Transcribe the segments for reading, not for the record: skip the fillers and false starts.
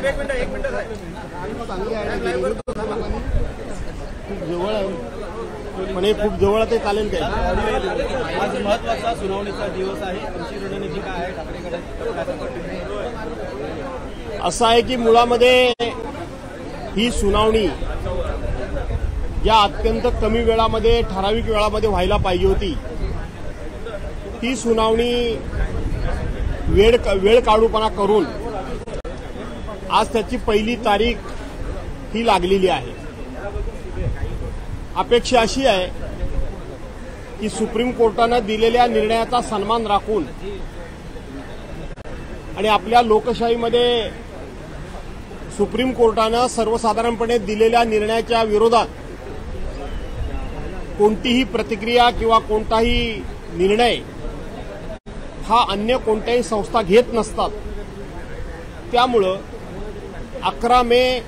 जवळ आहे पण खूप जवळ ते चालेल काय? आज महत्त्वाचा सुनावणीचा दिवस आहे. तुमची रणनीती काय आहे ठाकरेकडे? असं आहे की मुळामध्ये ही सुनावणी या अत्यंत कमी वेळामध्ये ठराविक वेळामध्ये व्हायला पाहिजे होती. ती सुनावणी वेळ काढूपणा करून आज त्याची पहिली तारीख ही लागलेली आहे. अपेक्षा अशी आहे की सुप्रीम कोर्टानं दिलेल्या निर्णयाचा सन्मान राखून आणि आपल्या लोकशाहीमध्ये सुप्रीम कोर्टानं सर्वसाधारणपणे दिलेल्या निर्णयाच्या विरोधात कोणतीही प्रतिक्रिया किंवा कोणताही निर्णय हा अन्य कोणत्याही संस्था घेत नसतात. त्यामुळं 11 मे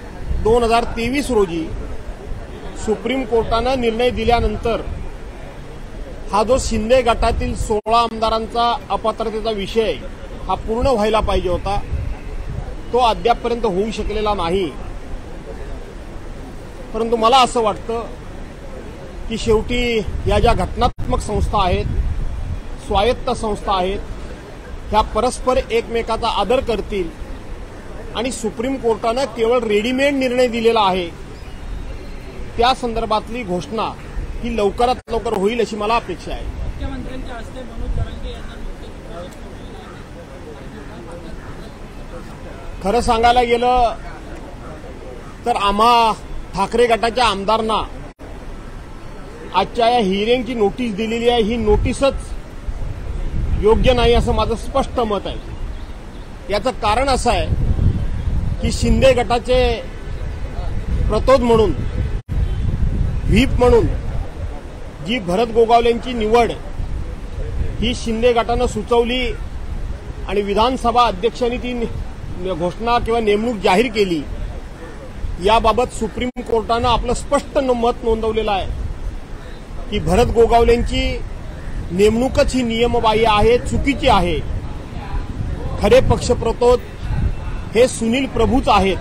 2023 रोजी सुप्रीम कोर्टानं निर्णय दिल्यानंतर हा जो शिंदे गटातील 16 आमदारांचा अपात्रतेचा विषय हा पूर्ण व्हायला पाहिजे होता, तो अद्यापपर्यंत होऊ शकलेला नाही. परंतु मला असं वाटतं की शेवटी या ज्या घटनात्मक संस्था आहेत, स्वायत्त संस्था आहेत, ह्या परस्पर एकमेकाचा आदर करतील आणि सुप्रीम कोर्टानं केवळ रेडीमेड निर्णय दिलेला आहे त्या संदर्भातली घोषणा ही लवकरात लवकर होईल अशी मला अपेक्षा आहे. मुख्यमंत्र्यांच्या हस्ते मनोज जरांगे यांना खरं सांगायला गेलं तर आम्हा ठाकरे गटाच्या आमदारांना आजच्या या हिअरिंगची नोटीस दिलेली आहे. ही नोटीसच योग्य नाही असं माझं स्पष्ट मत आहे. याचं कारण असं आहे की शिंदे गटाचे प्रतोद म्हणून व्हीप म्हणून जी भरत गोगावलेंची निवड ही शिंदे गटानं सुचवली आणि विधानसभा अध्यक्षांनी ती घोषणा किंवा नेमणूक जाहीर केली. याबाबत सुप्रीम कोर्टानं आपलं स्पष्ट मत नोंदवलेलं आहे की भरत गोगावलेंची नेमणूकच ही नियमबाह्य आहे, चुकीची आहे. खरे पक्षप्रतोद हे सुनील प्रभूच आहेत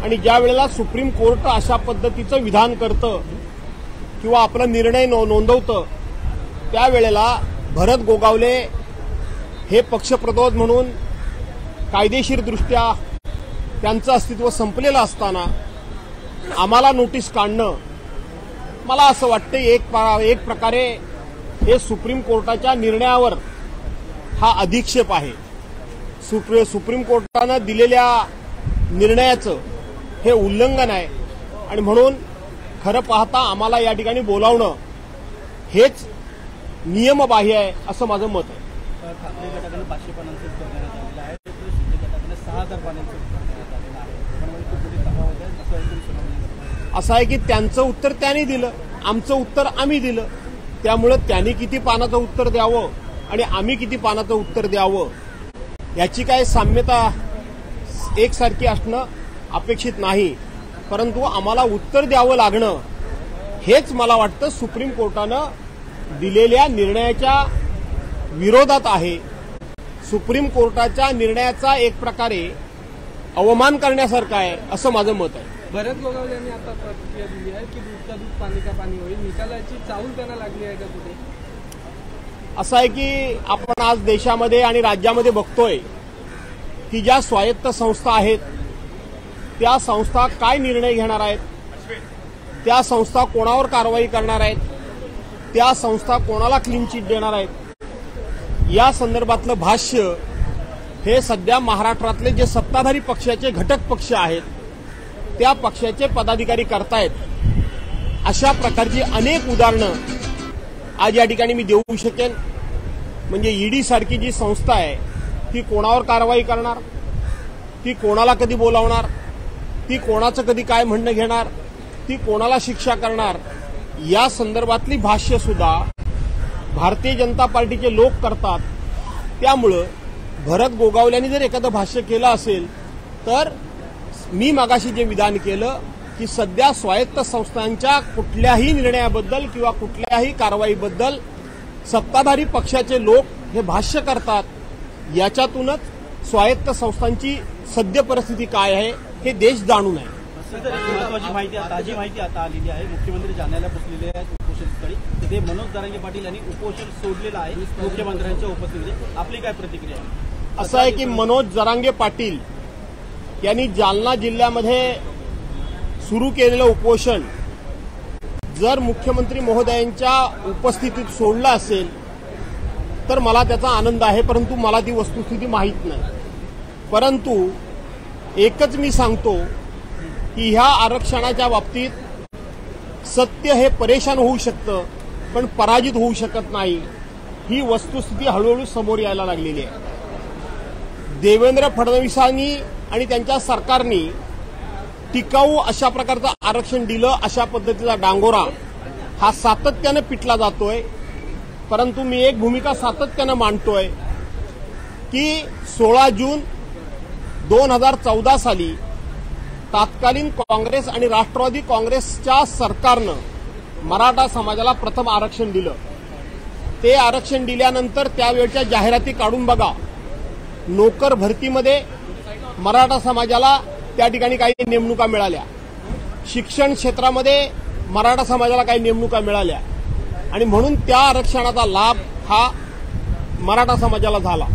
आणि ज्या वेळेला सुप्रीम कोर्ट अशा पद्धतीचं विधान करतं किंवा आपला निर्णय नोंदवतं त्यावेळेला भरत गोगावले हे पक्षप्रतोद म्हणून कायदेशीरदृष्ट्या त्यांचं अस्तित्व संपलेलं असताना आम्हाला नोटीस काढणं, मला असं वाटतं एक प्रकारे हे सुप्रीम कोर्टाच्या निर्णयावर हा अधिक्षेप आहे. सुप्रीम कोर्टानं दिलेल्या निर्णयाचं हे उल्लंघन आहे आणि म्हणून खरं पाहता आम्हाला या ठिकाणी बोलावणं हेच नियमबाह्य आहे असं माझं मत आहे. ठाकरे गटाकडे 500 पानांचं उत्तर देण्यात आलेलं आहे, तर शिंदे गटाकडे 6000 पानांचं उत्तर देण्यात आलेलं आहे. पण खूप मोठी तफावत आहे असं ऐकून सुनावणी असं आहे की त्यांचं उत्तर त्यांनी दिलं, आमचं उत्तर आम्ही दिलं. त्यामुळे त्यांनी किती पानाचं उत्तर द्यावं आणि आम्ही किती पानाचं उत्तर द्यावं याची काय साम्यता एकसारखी असणं अपेक्षित नाही. परंतु आम्हाला उत्तर द्यावं लागणं हेच मला वाटतं सुप्रीम कोर्टानं दिलेल्या निर्णयाच्या विरोधात आहे. सुप्रीम कोर्टाच्या निर्णयाचा एक प्रकारे अवमान करण्यासारखा आहे असं माझं मत आहे. भरत गोगावले यांनी आता प्रतिक्रिया दिली आहे की दूधचा दूध पाणी का पाणी होईल. निकालाची चाहूल त्यांना लागली आहे का कुठे? असं आहे की आपण आज देशामध्ये आणि राज्यामध्ये बघतोय की ज्या स्वायत्त संस्था आहेत त्या संस्था काय निर्णय घेणार आहेत, त्या संस्था कोणावर कारवाई करणार आहेत, त्या संस्था कोणाला क्लीन चिट देणार आहेत, या संदर्भातलं भाष्य हे सध्या महाराष्ट्रातले जे सत्ताधारी पक्षाचे घटक पक्ष आहेत त्या पक्षाचे पदाधिकारी करतायत. अशा प्रकारची अनेक उदाहरणं आज या ठिकाणी मी देऊ शकेन. म्हणजे ईडी सारखी जी संस्था आहे ती कोणावर कारवाई करणार, ती कोणाला कधी बोलावणार, ती कोणाचं कधी काय म्हणणं घेणार, ती कोणाला शिक्षा करणार, या संदर्भातली भाष्य सुद्धा भारतीय जनता पार्टीचे लोक करतात. त्यामुळं भरत गोगावलेंनी जर एखादं भाष्य केलं असेल तर मी मगाशी जे विधान केलं की सध्या स्वायत्त संस्थांच्या कुठल्याही निर्णयाबद्दल किंवा कुठल्याही कारवाईबद्दल सत्ताधारी पक्षाचे लोक हे भाष्य करतात. याच्यातूनच स्वायत्त संस्थांची सद्य परिस्थिती काय आहे हे देश जाणून आहे. महत्वाची माहिती ताजी माहिती आता आलेली आहे. मुख्यमंत्री जाण्याला बसलेले आहेत उपोषणस्थळी. तिथे मनोज जरांगे पाटील यांनी उपोषण सोडलेलं आहे मुख्यमंत्र्यांच्या उपस्थितीत. आपली काय प्रतिक्रिया आहे? असं आहे की मनोज जरांगे पाटील यांनी जालना जिल्ह्यामध्ये सुरू केलेलं उपोषण जर मुख्यमंत्री महोदयांच्या उपस्थितीत सोडलं असेल तर मला त्याचा आनंद आहे, परंतु मला ती वस्तुस्थिती माहीत नाही. परंतु एकच मी सांगतो की ह्या आरक्षणाच्या बाबतीत सत्य हे परेशान होऊ शकतं पण पराजित होऊ शकत नाही. ही वस्तुस्थिती हळूहळू समोर यायला लागलेली आहे. देवेंद्र फडणवीसांनी आणि त्यांच्या सरकारने टिकाऊ अशा प्रकारचं आरक्षण दिलं, अशा पद्धतीचा डांगोरा हा सातत्यानं पिटला जातोय. परंतु मी एक भूमिका सातत्यानं मांडतोय की 16 जून 2014 साली तत्कालीन काँग्रेस आणि राष्ट्रवादी काँग्रेसच्या सरकारनं मराठा समाजाला प्रथम आरक्षण दिलं. ते आरक्षण दिल्यानंतर त्यावेळच्या जाहिराती काढून बघा. नोकर भरतीमध्ये मराठा समाजाला त्या ठिकाणी काही नेमणुका मिळाल्या. शिक्षण क्षेत्रामध्ये मराठा समाजाला काही नेमणुका मिळाल्या आणि म्हणून त्या आरक्षणाचा लाभ हा मराठा समाजाला झाला.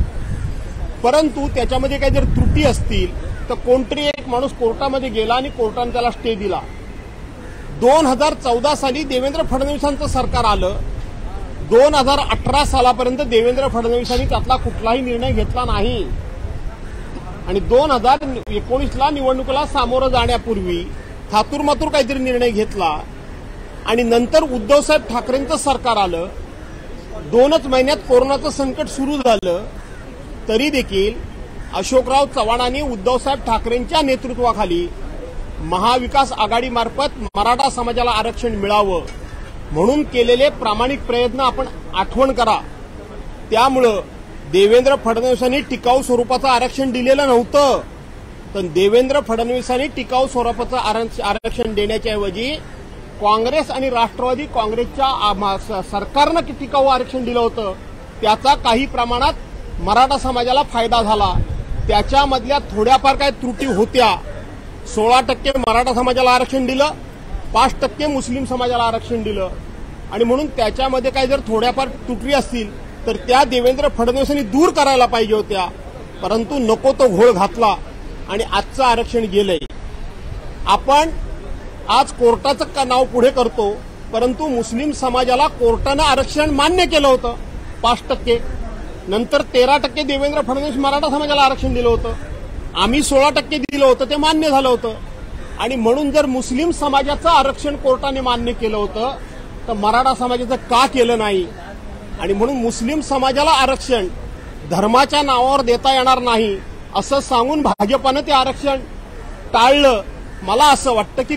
परंतु त्याच्यामध्ये काही जर त्रुटी असतील तर कोणतरी एक माणूस कोर्टामध्ये गेला आणि कोर्टाने त्याला स्टे दिला. 2014 साली देवेंद्र फडणवीसांचं सरकार आलं. 2018 सालापर्यंत देवेंद्र फडणवीसांनी त्यातला कुठलाही निर्णय घेतला नाही आणि 2019ला निवडणुकीला सामोरं जाण्यापूर्वी थातूरमातूर काहीतरी निर्णय घेतला आणि नंतर उद्धवसाहेब ठाकरेंचं सरकार आलं. 2च महिन्यात कोरोनाचं संकट सुरू झालं तरी देखील अशोकराव चव्हाणांनी उद्धवसाहेब ठाकरेंच्या नेतृत्वाखाली महाविकास आघाडीमार्फत मराठा समाजाला आरक्षण मिळावं म्हणून केलेले प्रामाणिक प्रयत्न आपण आठवण करा. त्यामुळं देवेंद्र फडणवीसांनी टिकाऊ स्वरूपाचं आरक्षण दिलेलं नव्हतं, तर देवेंद्र फडणवीसांनी टिकाऊ स्वरूपाचं आरक्षण देण्याच्या ऐवजी काँग्रेस आणि राष्ट्रवादी काँग्रेसच्या सरकारनं टिकाऊ आरक्षण दिलं होतं. त्याचा काही प्रमाणात मराठा समाजाला फायदा झाला. त्याच्यामधल्या थोड्याफार काही त्रुटी होत्या. 16% मराठा समाजाला आरक्षण दिलं, 5% मुस्लिम समाजाला आरक्षण दिलं आणि म्हणून त्याच्यामध्ये काही जर थोड्याफार त्रुटी असतील तर त्या देवेंद्र फडणवीसांनी दूर करायला पाहिजे होत्या. परंतु नको तो घोळ घातला आणि आजचं आरक्षण गेलंय. आपण आज कोर्टाचं नाव पुढे करतो, परंतु मुस्लिम समाजाला कोर्टानं आरक्षण मान्य केलं होतं 5%. नंतर 13% देवेंद्र फडणवीस मराठा समाजाला आरक्षण दिलं होतं. आम्ही 16% दिलं होतं, ते मान्य झालं होतं. आणि म्हणून जर मुस्लिम समाजाचं आरक्षण कोर्टाने मान्य केलं होतं तर मराठा समाजाचं का केलं नाही? आणि म्हणून मुस्लिम समाजाला आरक्षण धर्माच्या नावावर देता येणार नाही असं सांगून भाजपानं ते आरक्षण टाळलं. मला असं वाटतं की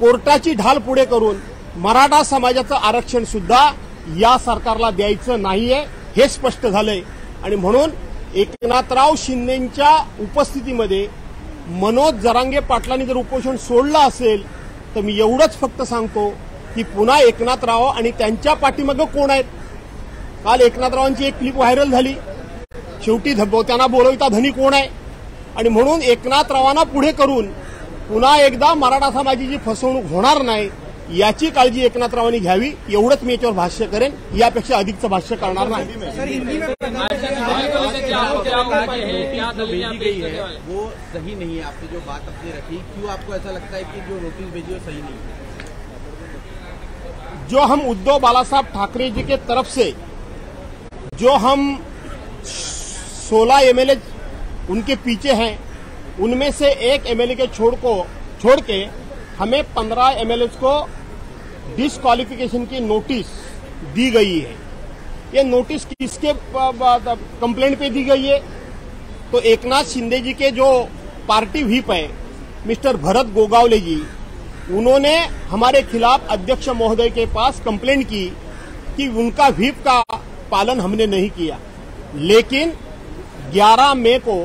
कोर्टाची ढाल पुढे करून मराठा समाजाचं आरक्षण सुद्धा या सरकारला द्यायचं नाहीये हे स्पष्ट झालंय. आणि म्हणून एकनाथराव शिंदेंच्या उपस्थितीमध्ये मनोज जरांगे पाटलांनी जर उपोषण सोडलं असेल तर मी एवढंच फक्त सांगतो की पुन्हा एकनाथराव आणि त्यांच्या पाठीमागं कोण आहेत? काल एकनाथरावांची एक क्लिप व्हायरल झाली. शेवटी त्यांना बोलविता धनी कोण आहे? आणि म्हणून एकनाथरावांना पुढे करून पुन्हा एकदा मराठा समाजाची फसवणूक होणार नाही याची काळजी एकनाथरावांनी घ्यावी. एवढंच मी याच्यावर भाष्य करेन, यापेक्षा अधिकचं भाष्य करणार नाही. वो सही नहीं है. आपने जो बात अपनी रखी, क्यों आपको ऐसा लगता है कि जो नोटिस भेजी वो सही नहीं है? जो हम उद्धव बालासाहब ठाकरे जी के तरफ से जो हम 16 एमएलए उनके पीछे हैं, उनमें से एक एमएलए के छोड़ के हमें 15 एमएलए को डिस्क्वालिफिकेशन की नोटिस दी गई है. ये नोटिस किसके कंप्लेंट पे दी गई है? तो एकनाथ शिंदे जी के जो पार्टी व्हीप है मिस्टर भरत गोगावले जी, उन्होंने हमारे खिलाफ अध्यक्ष महोदय के पास कंप्लेंट की कि उनका व्हीप का पालन हमने नहीं किया. लेकिन 11 मई को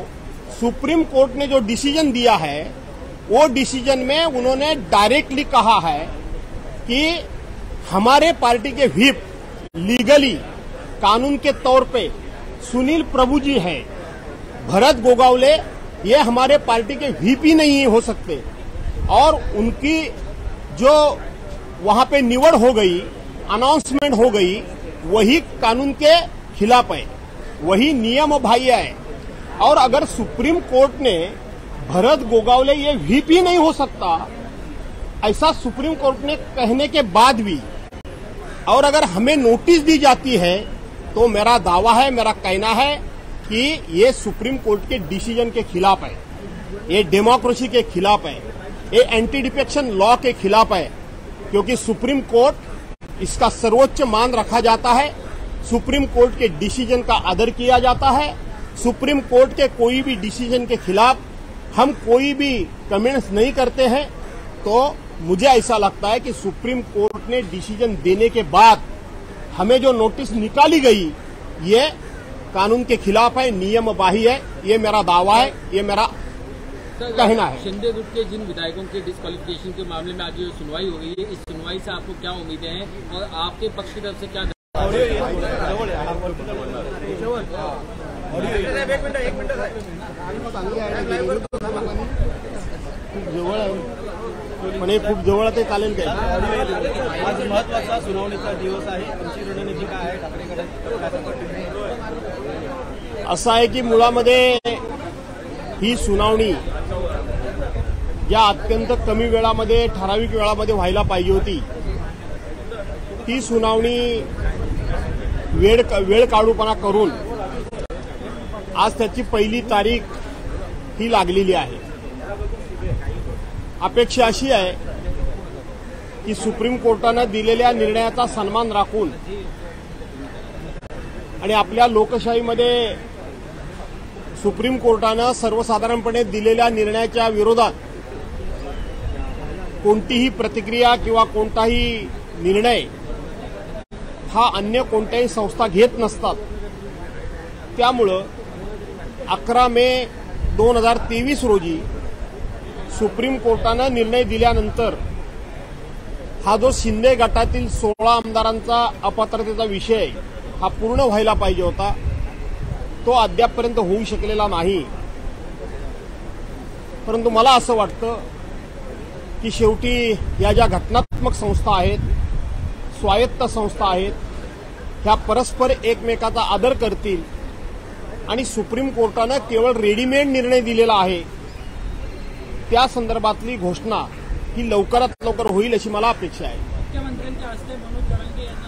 सुप्रीम कोर्ट ने जो डिसीजन दिया है वो डिसीजन में उन्होंने डायरेक्टली कहा है कि हमारे पार्टी के व्हीप लीगली कानून के तौर पे सुनील प्रभु जी हैं, भरत गोगावले ये हमारे पार्टी के वीपी नहीं हो सकते और उनकी जो वहां पे निवड़ हो गई, अनाउंसमेंट हो गई, वही कानून के खिलाफ है, वही नियम बाह्य है। और अगर सुप्रीम कोर्ट ने भरत गोगावले ये वीपी नहीं हो सकता ऐसा सुप्रीम कोर्ट ने कहने के बाद भी और अगर हमें नोटिस दी जाती है तो मेरा दावा है, मेरा कहना है कि ये सुप्रीम कोर्ट के डिसीजन के खिलाफ है, ये डेमोक्रेसी के खिलाफ है, ये एंटी डिफेक्शन लॉ के खिलाफ है, क्योंकि सुप्रीम कोर्ट इसका सर्वोच्च मान रखा जाता है, सुप्रीम कोर्ट के डिसीजन का आदर किया जाता है। सुप्रीम कोर्ट के कोई भी डिसीजन के खिलाफ हम कोई भी कमेंट्स नहीं करते हैं। तो मुझे ऐसा लगता है कि सुप्रीम कोर्ट ने डिसीजन देने के बाद हमें जो नोटिस निकाली गई ये कानून के खिलाफ है, नियम बाह्य है, ये मेरा दावा है, ये मेरा कहना है। शिंदे गुट के जिन विधायकों के डिस्क्वालिफिकेशन के मामले में आज जो सुनवाई हो गई है, इस सुनवाई से आपको क्या उम्मीदें हैं और आपके पक्ष की तरफ से क्या जवळ आहे पण हे खूप जवळ ते चालेल काय? आज महत्वाचा सुनावणीचा दिवस आहे, आमची रणनीती काय आहे ठाकरेकडे? असं आहे की मुळामध्ये ही सुनावणी या अत्यंत कमी वेळामध्ये, ठराविक वेळामध्ये व्हायला पाहिजे होती, ती सुनावणी वेळ काढूपणा करून आज त्याची पहिली तारीख ही लागलेली आहे। अपेक्षा अशी आहे की सुप्रीम कोर्टाने दिलेल्या निर्णयाचा सन्मान राखून आणि आपल्या लोकशाहीमध्ये सुप्रीम कोर्टाने सर्वसाधारणपणे दिलेल्या निर्णयाच्या विरोधात कोणतीही प्रतिक्रिया किंवा कोणताही निर्णय हा अन्य कोणत्याही संस्था घेत नसतात। त्यामुळे 11 मे 2023 रोजी सुप्रीम कोर्टाने निर्णय दिल्यानंतर हा जो शिंदे गटातील 16 आमदारांचा अपात्रतेचा विषय हा पूर्ण व्हायला पाहिजे होता, तो अद्यापपर्यंत होऊ शकलेला नाही। परंतु मला असं वाटतं की शेवटी या ज्या घटनात्मक संस्था आहेत, स्वायत्त संस्था आहेत, ह्या परस्पर एकमेकाचा आदर करतील आणि सुप्रीम कोर्टाने केवळ रेडीमेड निर्णय दिलेला आहे, त्या संदर्भातली घोषणा ही लवकरात लवकर होईल अशी मला अपेक्षा आहे। मुख्यमंत्र्यांच्या हस्ते मनोज जरांगे यांना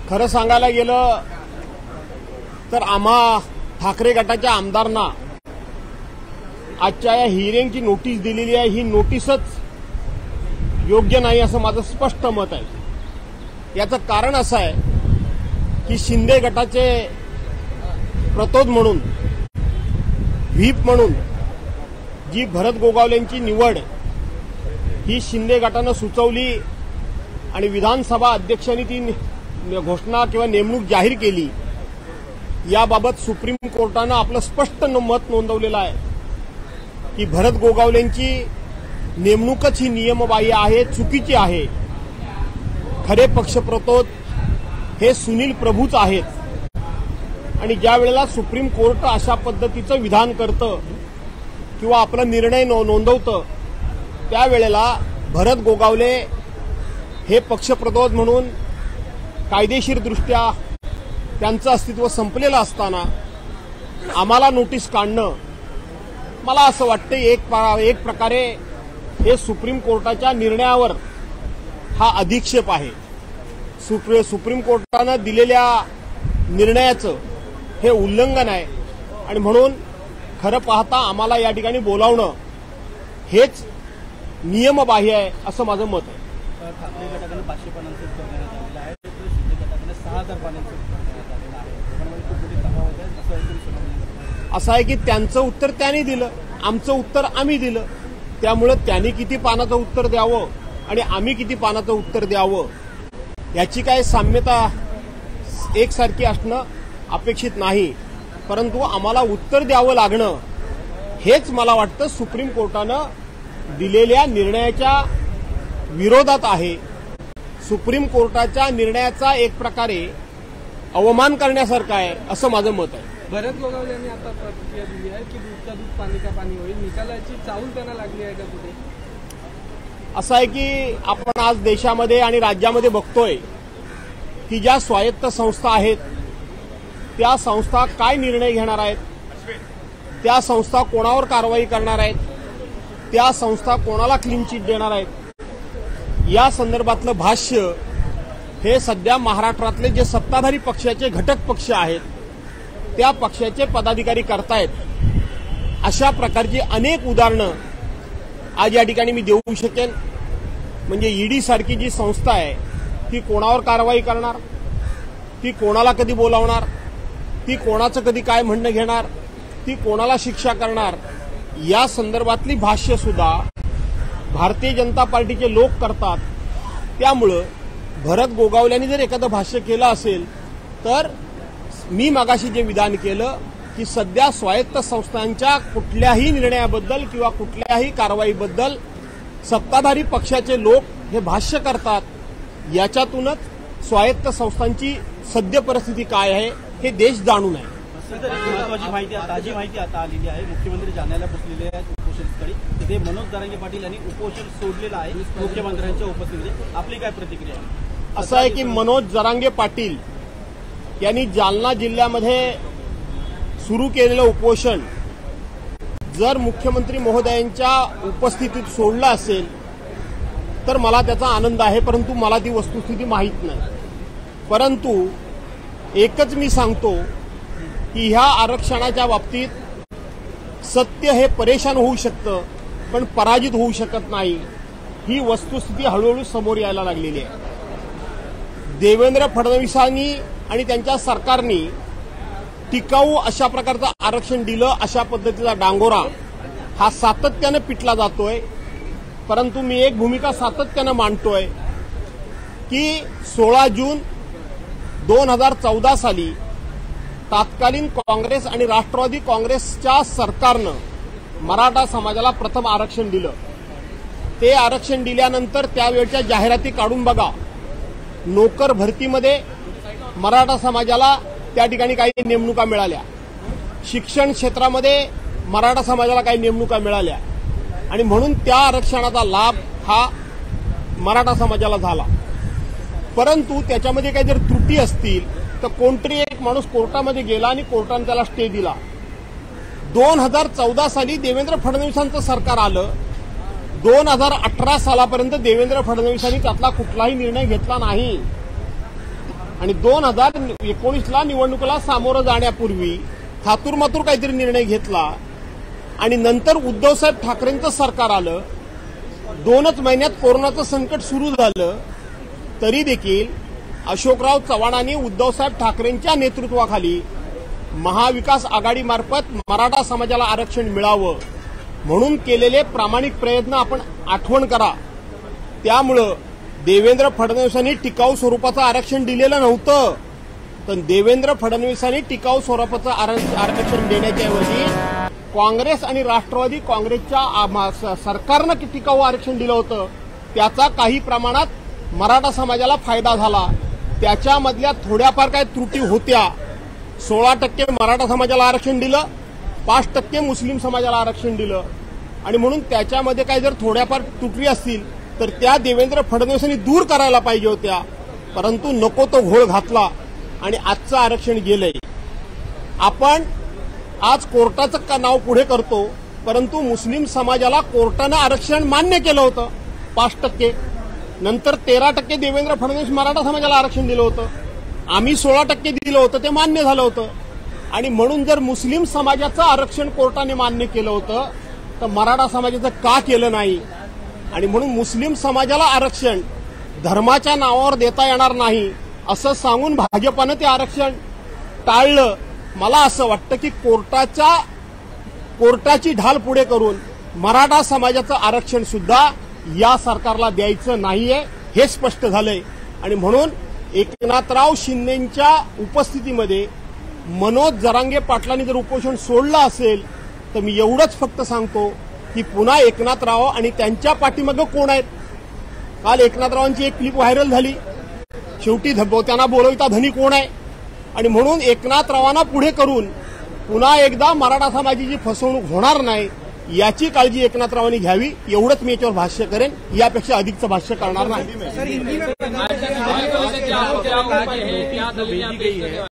खरं सांगायला गेलं तर आम्हा ठाकरे गटाच्या आमदारांना आजच्या या हिअरिंगची नोटीस दिलेली आहे, ही नोटीसच योग्य नाही असं माझं स्पष्ट मत आहे। याचं कारण असं आहे की शिंदे गटाचे प्रतोद म्हणून, व्हीप म्हणून जी भरत गोगावलेंची निवड ही शिंदे गटानं सुचवली आणि विधानसभा अध्यक्षांनी ती घोषणा किंवा नेमणूक जाहीर केली, याबाबत सुप्रीम कोर्टानं आपलं स्पष्ट मत नोंदवलेलं आहे की भरत गोगावलेंची नेमणूकच ही नियमबाह्य आहे, चुकीची आहे। खरे पक्षप्रतोद हे सुनील प्रभूच आहेत आणि ज्या वेळेला सुप्रीम कोर्ट अशा पद्धतीचं विधान करतं किंवा आपला निर्णय नोंदवतं, त्यावेळेला भरत गोगावले हे पक्षप्रतोद म्हणून कायदेशीरदृष्ट्या त्यांचं अस्तित्व संपलेलं असताना आम्हाला नोटीस काढणं, मला असं वाटतं एक प्रकारे हे सुप्रीम कोर्टाच्या निर्णयावर हा अधिक्षेप आहे। सुप्रीम कोर्टानं दिलेल्या निर्णयाचं हे उल्लंघन आहे आणि म्हणून खरं पाहता आम्हाला या ठिकाणी बोलावणं हेच नियमबाह्य आहे असं माझं मत आहे। ठाकरे गटाकडे 500 पानांचं उत्तर देण्यात आलेलं आहे, तर शिंदे गटाकडे 6000 पानांचं उत्तर देण्यात आलेलं आहे। त्यामुळे खूप मोठी तफावत आहे असं ऐकून सुनावणी असं आहे की त्यांचं उत्तर त्यांनी दिलं, आमचं उत्तर आम्ही दिलं, त्यामुळे त्यांनी किती पानाचं उत्तर द्यावं आणि आम्ही किती पानाचं उत्तर द्यावं याची काय साम्यता एकसारखी असणं अपेक्षित नाही। परंतु आम्हाला उत्तर द्यावं लागणं हेच मला वाटतं सुप्रीम कोर्टानं दिलेल्या निर्णयाच्या विरोधात आहे। सुप्रीम कोर्टाच्या निर्णयाचा एक प्रकारे अवमान करण्यासारखा आहे असं माझं मत आहे. भरत गोगावले यांनी आता प्रतिक्रिया दिली आहे की दूधचा दूध पाणी का पाणी होईल. निकालाची चाहूल त्यांना लागली आहे का कुठे? असं आहे की आपण आज देशामध्ये आणि राज्यामध्ये बघतोय की ज्या स्वायत्त संस्था आहेत त्या संस्था काय निर्णय घेणार आहेत, त्या संस्था कोणावर कारवाई करणार आहेत, त्या संस्था कोणाला क्लीन चिट देणार आहेत, या संदर्भातलं भाष्य हे सध्या महाराष्ट्रातले जे सत्ताधारी पक्षाचे घटक पक्ष आहेत त्या पक्षाचे पदाधिकारी करतायत. अशा प्रकारची अनेक उदाहरणं आज या ठिकाणी मी देऊ शकेन. म्हणजे ईडी सारखी जी संस्था आहे ती कोणावर कारवाई करणार, ती कोणाला कधी बोलावणार, ती कोणाचं कधी काय म्हणणं घेणार, ती कोणाला शिक्षा करणार, या संदर्भातली भाष्य सुद्धा भारतीय जनता पार्टीचे लोक करतात. त्यामुळं भरत गोगावल्यांनी जर एखादं भाष्य केलं असेल तर मी मागाशी जे विधान केलं की सध्या स्वायत्त संस्थांच्या कुठल्याही निर्णयाबद्दल किंवा कुठल्याही कारवाईबद्दल सत्ताधारी पक्षाचे लोक हे भाष्य करतात. याच्यातूनच स्वायत्त संस्थांची सद्य परिस्थिती काय आहे हे देश जाणून आहे. महत्वाची माहिती ताजी माहिती आता आलेली आहे. मुख्यमंत्री जालन्याला पोहोचलेले आहेत उपोषणस्थळी. तिथे मनोज जरांगे पाटील यांनी उपोषण सोडलेलं आहे मुख्यमंत्र्यांच्या उपस्थितीत. आपली काय प्रतिक्रिया आहे? असं आहे की मनोज जरांगे पाटील यांनी जालना जिल्ह्यामध्ये सुरू केलेलं उपोषण जर मुख्यमंत्री महोदयांच्या उपस्थितीत सोडलं असेल तर मला त्याचा आनंद आहे, परंतु मला ती वस्तुस्थिती माहीत नाही. परंतु एकच मी सांगतो की ह्या आरक्षणाच्या बाबतीत सत्य हे परेशान होऊ शकतं पण पराजित होऊ शकत नाही. ही वस्तुस्थिती हळूहळू समोर यायला लागलेली आहे. देवेंद्र फडणवीसांनी आणि त्यांच्या सरकारने टिकाऊ अशा प्रकारचं आरक्षण दिलं, अशा पद्धतीचा डांगोरा हा सातत्यानं पिटला जातोय. परंतु मी एक भूमिका सातत्यानं मांडतोय की 16 जून 2014 साली तत्कालीन काँग्रेस आणि राष्ट्रवादी काँग्रेसच्या सरकारनं मराठा समाजाला प्रथम आरक्षण दिलं. ते आरक्षण दिल्यानंतर त्यावेळच्या जाहिराती काढून बघा. नोकर भरतीमध्ये मराठा समाजाला त्या ठिकाणी काही नेमणुका मिळाल्या, शिक्षण क्षेत्रामध्ये मराठा समाजाला काही नेमणुका मिळाल्या आणि म्हणून त्या आरक्षणाचा लाभ हा मराठा समाजाला झाला. परंतु त्याच्यामध्ये काही जर त्रुटी असतील तर कोणतरी एक माणूस कोर्टामध्ये गेला आणि कोर्टाने त्याला स्टे दिला. 2014 साली देवेंद्र फडणवीसांचं सरकार आलं. 2018 सालापर्यंत देवेंद्र फडणवीसांनी त्यातला कुठलाही निर्णय घेतला नाही आणि 2019ला निवडणुकीला सामोरं जाण्यापूर्वी थातूरमातूर काहीतरी निर्णय घेतला आणि नंतर उद्धवसाहेब ठाकरेंचं सरकार आलं. 2च महिन्यात कोरोनाचं संकट सुरू झालं. तरी देखील अशोकराव चव्हाणांनी उद्धवसाहेब ठाकरेंच्या नेतृत्वाखाली महाविकास आघाडीमार्फत मराठा समाजाला आरक्षण मिळावं म्हणून केलेले प्रामाणिक प्रयत्न आपण आठवण करा. त्यामुळं देवेंद्र फडणवीसांनी टिकाऊ स्वरूपाचं आरक्षण दिलेलं नव्हतं, तर देवेंद्र फडणवीसांनी टिकाऊ स्वरूपाचं आरक्षण देण्याच्याऐवजी काँग्रेस आणि राष्ट्रवादी काँग्रेसच्या सरकारनं टिकाऊ आरक्षण दिलं होतं. त्याचा काही प्रमाणात मराठा समाजाला फायदा झाला. त्याच्यामधल्या थोड्याफार काही त्रुटी होत्या. 16% मराठा समाजाला आरक्षण दिलं, 5% मुस्लिम समाजाला आरक्षण दिलं आणि म्हणून त्याच्यामध्ये काही जर थोड्याफार त्रुटी असतील तर त्या देवेंद्र फडणवीसांनी दूर करायला पाहिजे होत्या. परंतु नको तो घोळ घातला आणि आजचं आरक्षण गेलंय. आपण आज कोर्टाचं नाव पुढे करतो, परंतु मुस्लिम समाजाला कोर्टानं आरक्षण मान्य केलं होतं 5%. नंतर 13% देवेंद्र फडणवीस मराठा समाजाला आरक्षण दिलं होतं. आम्ही 16% दिलं होतं, ते मान्य झालं होतं. आणि म्हणून जर मुस्लिम समाजाचं आरक्षण कोर्टाने मान्य केलं होतं तर मराठा समाजाचं का केलं नाही? आणि म्हणून मुस्लिम समाजाला आरक्षण धर्माच्या नावावर देता येणार नाही असं सांगून भाजपानं ते आरक्षण टाळलं. मला असं वाटतं की कोर्टाची ढाल पुढे करून मराठा समाजाचं आरक्षण सुद्धा या सरकारला द्यायचं नाहीये हे स्पष्ट झालंय. आणि म्हणून एकनाथराव शिंदेंच्या उपस्थितीमध्ये मनोज जरांगे पाटलांनी जर उपोषण सोडलं असेल तर मी एवढंच फक्त सांगतो की पुन्हा एकनाथराव आणि त्यांच्या पाठीमागं कोण आहेत काल एकनाथरावांची एक क्लिप व्हायरल झाली. शेवटी त्यांना बोलविता धनी कोण आहे? आणि म्हणून एकनाथरावांना पुढे करून पुन्हा एकदा मराठा समाजाची फसवणूक होणार नाही याची काळजी एकनाथरावांनी घ्यावी. एवढंच मी याच्यावर भाष्य करेन, यापेक्षा अधिकचं भाष्य करणार नाही.